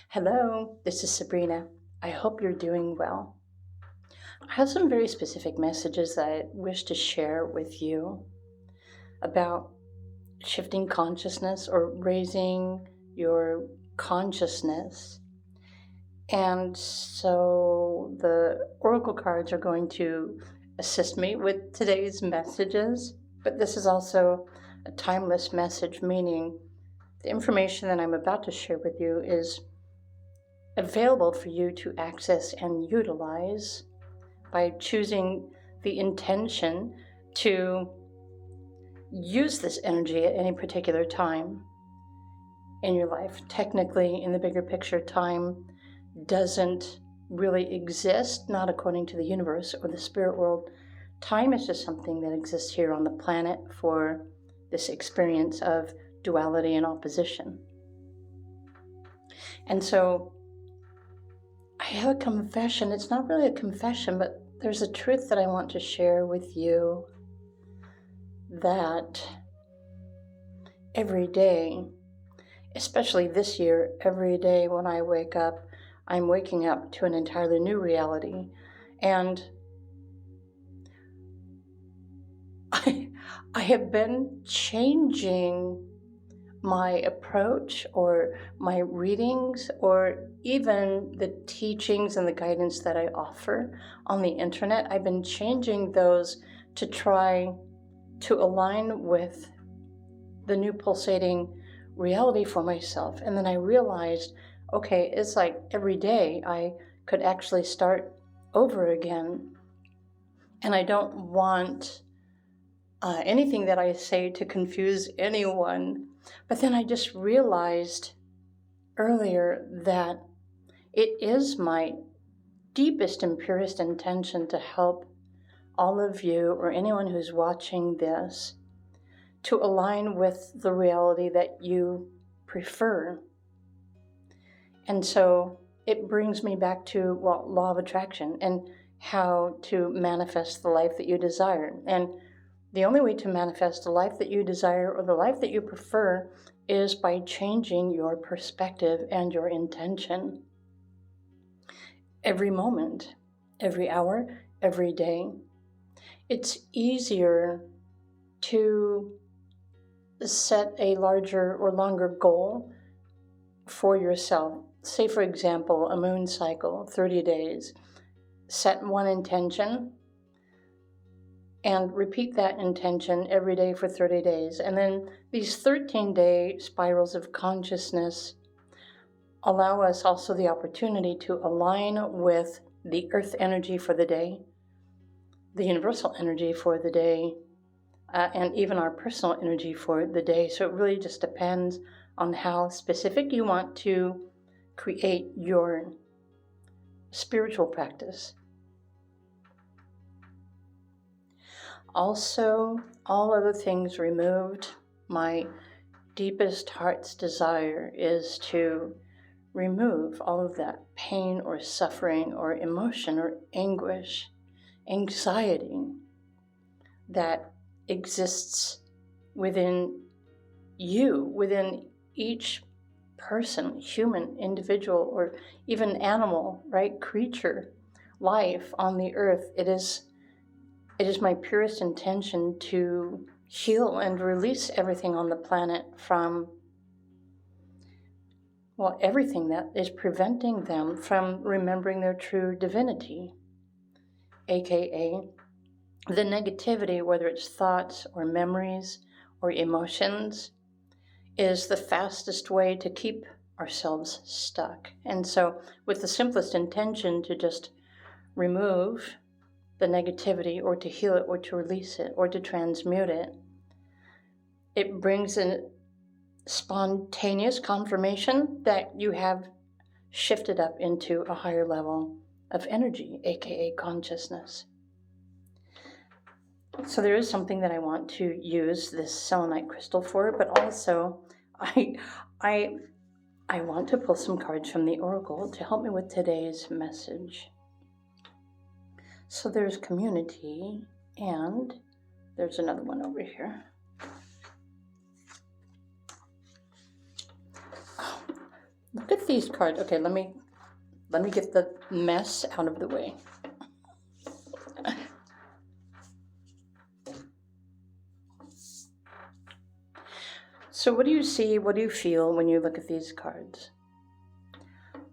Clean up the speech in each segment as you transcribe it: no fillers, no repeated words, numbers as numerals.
Hello, this is Sabrina. I hope you're doing well. I have some very specific messages that I wish to share with you about shifting consciousness or raising your consciousness. And so the oracle cards are going to assist me with today's messages, but this is also a timeless message, meaning the information that I'm about to share with you is available for you to access and utilize by choosing the intention to use this energy at any particular time in your life. Technically, in the bigger picture, time doesn't really exist, not according to the universe or the spirit world. Time is just something that exists here on the planet for this experience of duality and opposition. And so I have a confession. It's not really a confession, but there's a truth that I want to share with you, that every day, especially this year, every day when I wake up, I'm waking up to an entirely new reality. And I have been changing my approach or my readings or even the teachings and the guidance that I offer on the internet. I've been changing those to try to align with the new pulsating reality for myself. And then I realized, okay, it's like every day I could actually start over again. And I don't want anything that I say to confuse anyone. But then I just realized earlier that it is my deepest and purest intention to help all of you or anyone who's watching this to align with the reality that you prefer. And so it brings me back to, law of attraction and how to manifest the life that you desire. And the only way to manifest the life that you desire or the life that you prefer is by changing your perspective and your intention. Every moment, every hour, every day. It's easier to set a larger or longer goal for yourself. Say, for example, a moon cycle, 30 days. Set one intention and repeat that intention every day for 30 days. And then these 13-day spirals of consciousness allow us also the opportunity to align with the earth energy for the day, the universal energy for the day, and even our personal energy for the day. So it really just depends on how specific you want to create your spiritual practice. Also, all other things removed, my deepest heart's desire is to remove all of that pain or suffering or emotion or anguish, anxiety that exists within you, within each person, human, individual, or even animal, right? Creature, life on the earth. It is my purest intention to heal and release everything on the planet from, everything that is preventing them from remembering their true divinity, aka the negativity, whether it's thoughts or memories or emotions, is the fastest way to keep ourselves stuck. And so with the simplest intention to just remove the negativity or to heal it or to release it or to transmute it, it brings a spontaneous confirmation that you have shifted up into a higher level of energy, aka consciousness. So there is something that I want to use this selenite crystal for, but also I want to pull some cards from the oracle to help me with today's message. So there's community, and there's another one over here. look at these cards. Okay, let me get the mess out of the way. So what do you see, what do you feel when you look at these cards?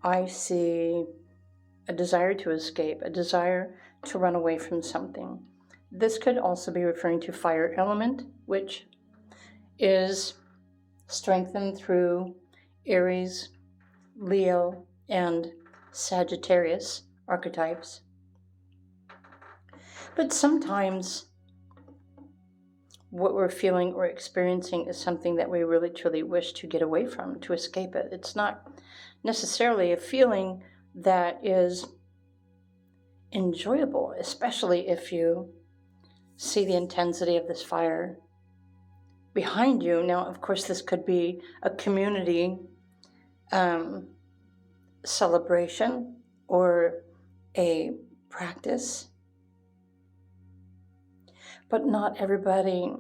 I see a desire to escape, a desire to run away from something. This could also be referring to fire element, which is strengthened through Aries, Leo, and Sagittarius archetypes. But sometimes what we're feeling or experiencing is something that we really truly wish to get away from, to escape it. It's not necessarily a feeling that is enjoyable, especially if you see the intensity of this fire behind you. Now, of course, this could be a community celebration or a practice, but not everybody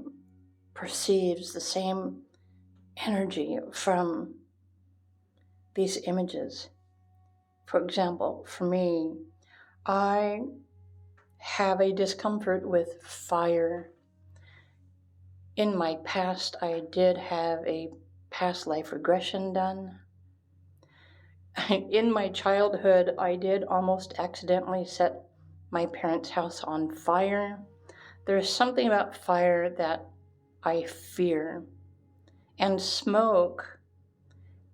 perceives the same energy from these images. For example, for me, I have a discomfort with fire. In my past, I did have a past life regression done. In my childhood, I did almost accidentally set my parents' house on fire. There's something about fire that I fear. And smoke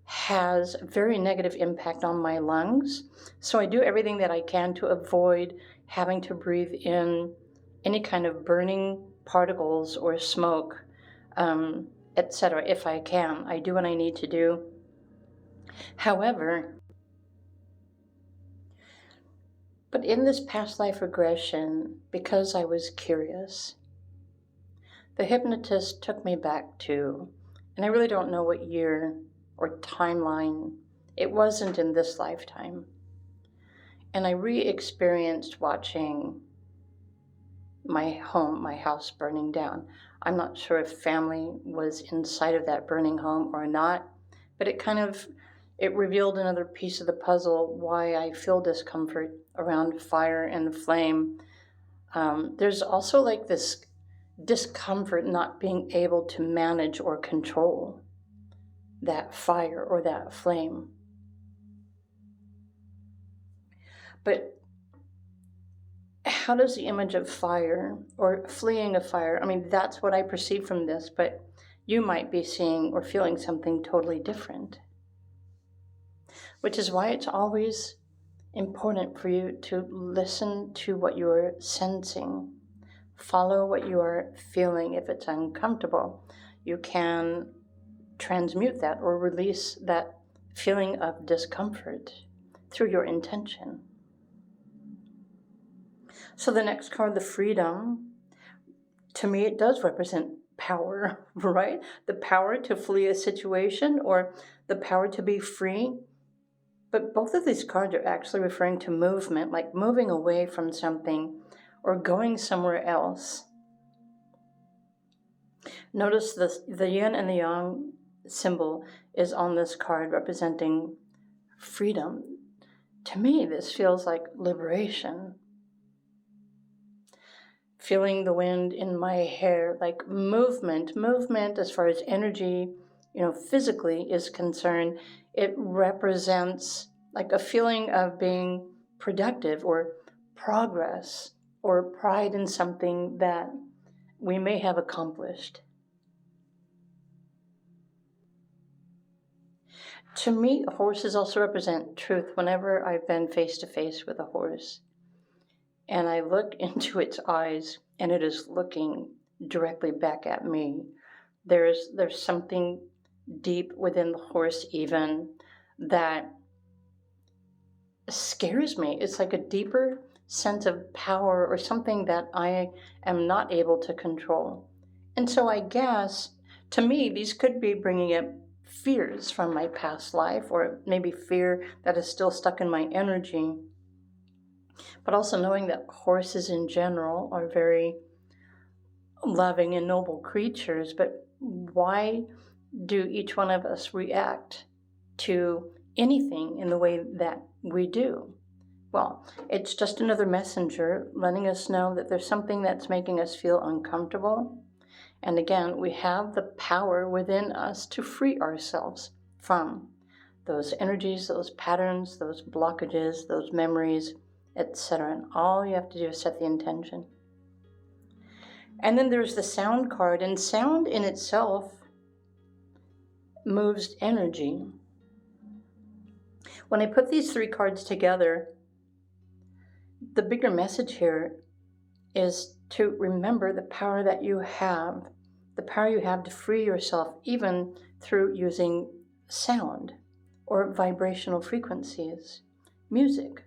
has a very negative impact on my lungs. So I do everything that I can to avoid having to breathe in any kind of burning particles or smoke, etc. If I can. I do what I need to do. However, but in this past life regression, because I was curious, the hypnotist took me back to, and I really don't know what year or timeline, it wasn't in this lifetime. And I re-experienced watching my home, my house burning down. I'm not sure if family was inside of that burning home or not, but it revealed another piece of the puzzle why I feel discomfort around fire and flame. There's also like this discomfort not being able to manage or control that fire or that flame. But how does the image of fire or fleeing a fire, I mean, that's what I perceive from this, but you might be seeing or feeling something totally different. Which is why it's always important for you to listen to what you're sensing. Follow what you are feeling. If it's uncomfortable, you can transmute that or release that feeling of discomfort through your intention. So the next card, the freedom, to me it does represent power, right? The power to flee a situation or the power to be free. But both of these cards are actually referring to movement, like moving away from something or going somewhere else. Notice the yin and the yang symbol is on this card representing freedom. To me, this feels like liberation. Feeling the wind in my hair, like movement as far as energy, physically is concerned. It represents like a feeling of being productive or progress or pride in something that we may have accomplished. To me, horses also represent truth. Whenever I've been face to face with a horse and I look into its eyes and it is looking directly back at me, there's something deep within the horse even that scares me. It's like a deeper sense of power or something that I am not able to control. And so I guess, to me, these could be bringing up fears from my past life, or maybe fear that is still stuck in my energy. But also knowing that horses in general are very loving and noble creatures, but why do each one of us react to anything in the way that we do. Well, it's just another messenger letting us know that there's something that's making us feel uncomfortable. And again, we have the power within us to free ourselves from those energies, those patterns, those blockages, those memories, etc. And all you have to do is set the intention. And then there's the sound card, and sound in itself moves energy. When I put these three cards together, the bigger message here is to remember the power that you have, the power you have to free yourself even through using sound or vibrational frequencies, music,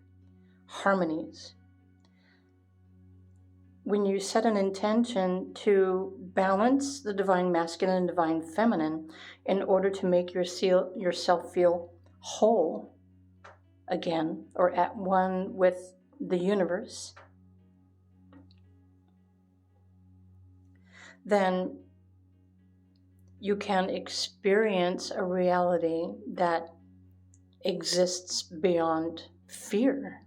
harmonies. When you set an intention to balance the divine masculine and divine feminine in order to make yourself feel whole again, or at one with the universe, then you can experience a reality that exists beyond fear.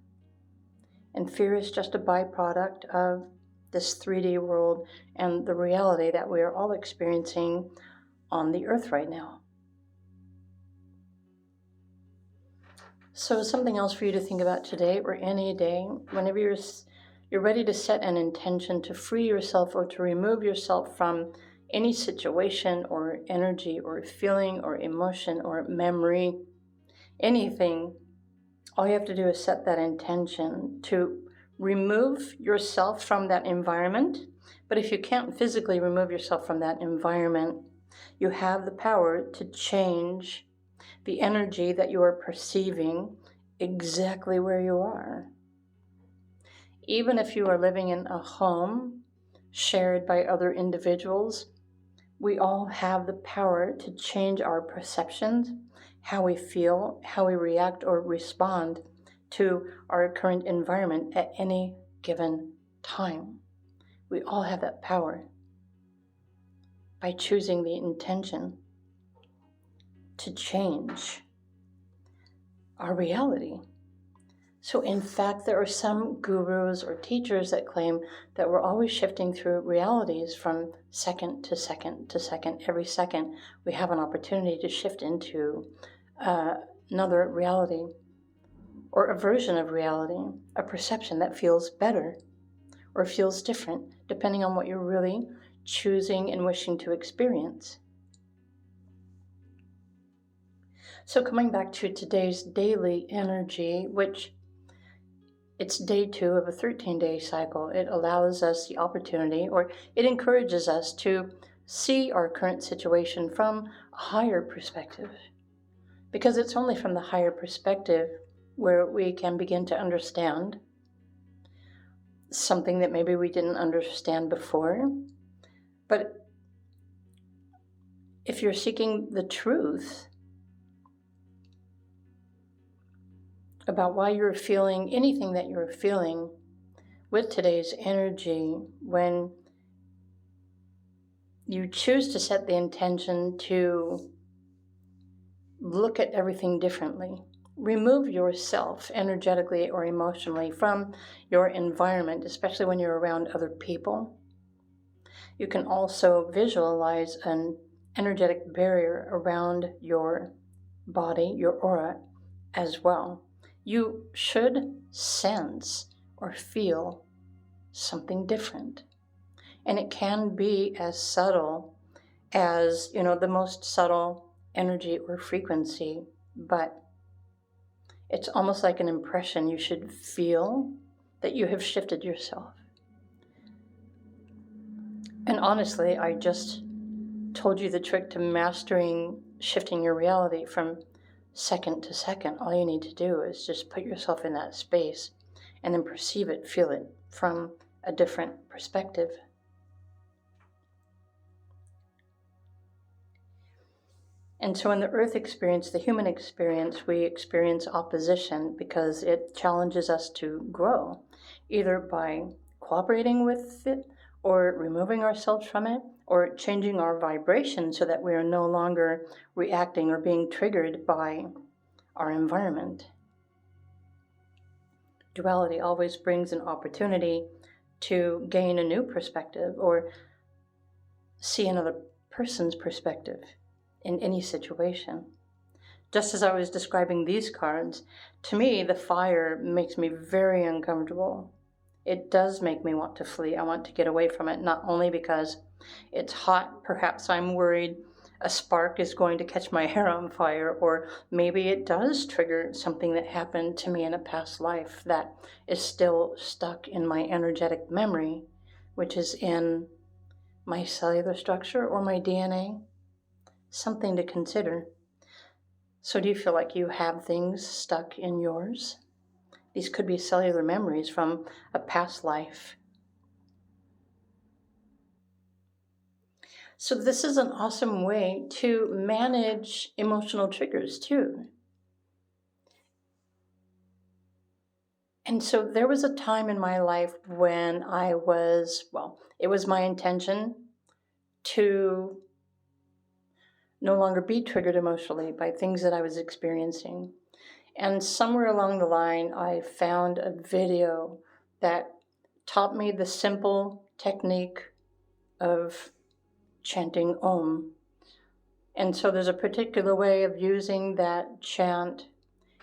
And fear is just a byproduct of this 3D world and the reality that we are all experiencing on the earth right now. So something else for you to think about today or any day, whenever you're ready to set an intention to free yourself or to remove yourself from any situation or energy or feeling or emotion or memory, anything, all you have to do is set that intention to remove yourself from that environment. But if you can't physically remove yourself from that environment, you have the power to change the energy that you are perceiving exactly where you are. Even if you are living in a home shared by other individuals, we all have the power to change our perceptions, how we feel, how we react or respond to our current environment at any given time. We all have that power by choosing the intention to change our reality. So in fact, there are some gurus or teachers that claim that we're always shifting through realities from second to second to second. Every second, we have an opportunity to shift into another reality or a version of reality, a perception that feels better or feels different, depending on what you're really choosing and wishing to experience. So coming back to today's daily energy, which it's day 2 of a 13-day cycle, it allows us the opportunity, or it encourages us to see our current situation from a higher perspective. Because it's only from the higher perspective where we can begin to understand something that maybe we didn't understand before. But if you're seeking the truth about why you're feeling anything that you're feeling with today's energy, when you choose to set the intention to look at everything differently, remove yourself energetically or emotionally from your environment, especially when you're around other people. You can also visualize an energetic barrier around your body, your aura, as well. You should sense or feel something different. And it can be as subtle as, the most subtle energy or frequency, but it's almost like an impression. You should feel that you have shifted yourself. And honestly, I just told you the trick to mastering shifting your reality from second to second. All you need to do is just put yourself in that space and then perceive it, feel it from a different perspective. And so in the earth experience, the human experience, we experience opposition because it challenges us to grow, either by cooperating with it or removing ourselves from it, or changing our vibration so that we are no longer reacting or being triggered by our environment. Duality always brings an opportunity to gain a new perspective or see another person's perspective in any situation. Just as I was describing these cards, to me, the fire makes me very uncomfortable. It does make me want to flee. I want to get away from it, not only because it's hot, perhaps I'm worried a spark is going to catch my hair on fire, or maybe it does trigger something that happened to me in a past life that is still stuck in my energetic memory, which is in my cellular structure or my DNA. Something to consider. So do you feel like you have things stuck in yours? These could be cellular memories from a past life. So this is an awesome way to manage emotional triggers too. And so there was a time in my life when it was my intention to no longer be triggered emotionally by things that I was experiencing. And somewhere along the line, I found a video that taught me the simple technique of chanting Om. And so there's a particular way of using that chant,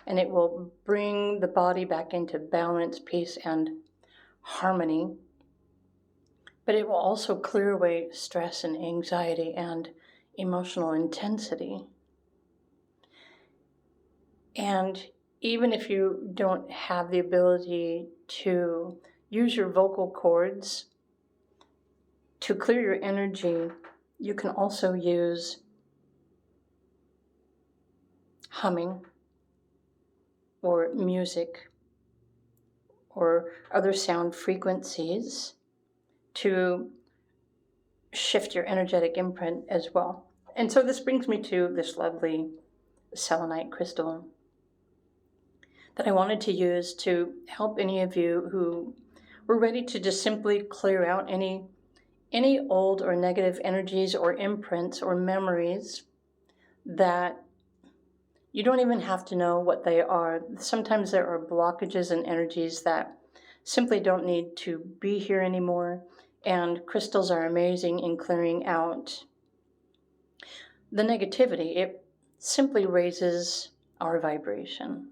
and it will bring the body back into balance, peace, and harmony. But it will also clear away stress and anxiety and emotional intensity. And even if you don't have the ability to use your vocal cords to clear your energy, you can also use humming or music or other sound frequencies to shift your energetic imprint as well. And so this brings me to this lovely selenite crystal that I wanted to use to help any of you who were ready to just simply clear out any old or negative energies or imprints or memories that you don't even have to know what they are. Sometimes there are blockages and energies that simply don't need to be here anymore, and crystals are amazing in clearing out the negativity. It simply raises our vibration.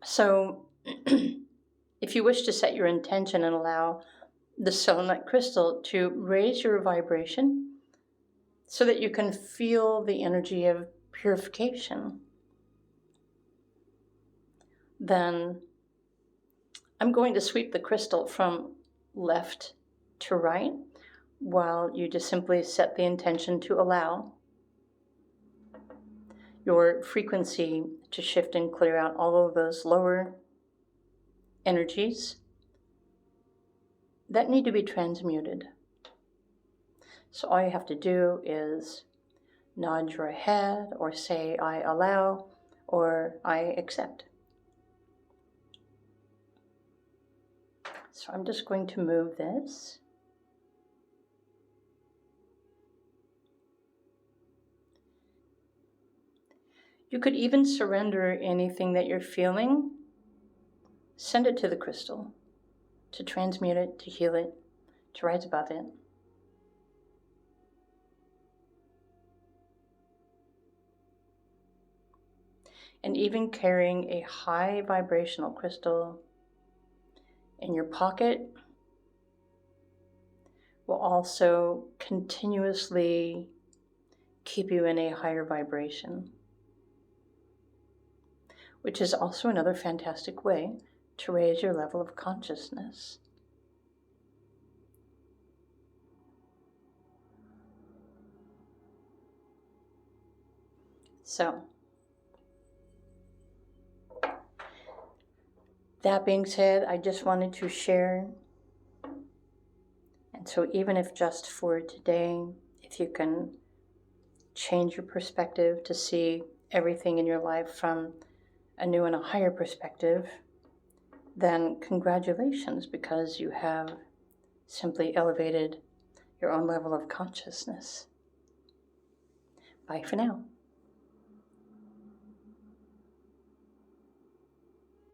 So if you wish to set your intention and allow the selenite crystal to raise your vibration so that you can feel the energy of purification, then I'm going to sweep the crystal from left to right while you just simply set the intention to allow your frequency to shift and clear out all of those lower energies that need to be transmuted. So all you have to do is nod your head or say, I allow, or I accept. So I'm just going to move this. You could even surrender anything that you're feeling. Send it to the crystal to transmute it, to heal it, to rise above it. And even carrying a high vibrational crystal in your pocket will also continuously keep you in a higher vibration, which is also another fantastic way to raise your level of consciousness. So, that being said, I just wanted to share. And so even if just for today, if you can change your perspective to see everything in your life from a new and a higher perspective, then congratulations, because you have simply elevated your own level of consciousness. Bye for now.